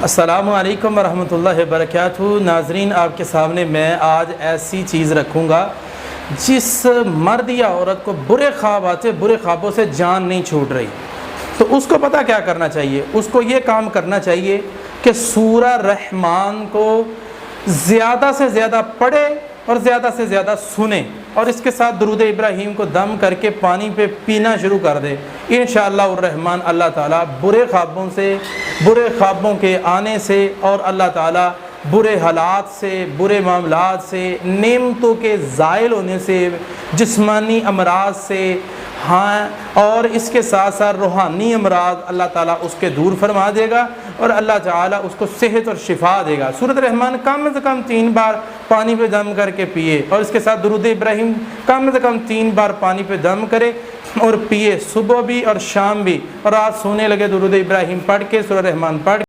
السلام علیکم ورحمۃ اللہ وبرکاتہ۔ ناظرین، آپ کے سامنے میں آج ایسی چیز رکھوں گا جس مرد یا عورت کو برے خواب آتے، برے خوابوں سے جان نہیں چھوٹ رہی، تو اس کو پتہ کیا کرنا چاہیے؟ اس کو یہ کام کرنا چاہیے کہ سورہ رحمان کو زیادہ سے زیادہ پڑھے اور زیادہ سے زیادہ سنے، اور اس کے ساتھ درود ابراہیم کو دم کر کے پانی پہ پینا شروع کر دے۔ انشاءاللہ الرحمن اللہ تعالیٰ برے خوابوں سے، برے خوابوں کے آنے سے، اور اللہ تعالیٰ برے حالات سے، برے معاملات سے، نعمتوں کے زائل ہونے سے، جسمانی امراض سے، اور اس کے ساتھ ساتھ روحانی امراض اللہ تعالیٰ اس کے دور فرما دے گا، اور اللہ تعالیٰ اس کو صحت اور شفا دے گا۔ سورۃ رحمان کم سے کم 3 بار پانی پہ دم کر کے پیے، اور اس کے ساتھ درود ابراہیم کم سے کم 3 بار پانی پہ دم کرے اور پیے، صبح بھی اور شام بھی، اور رات سونے لگے درود ابراہیم پڑھ کے، سورۃ رحمان پڑھ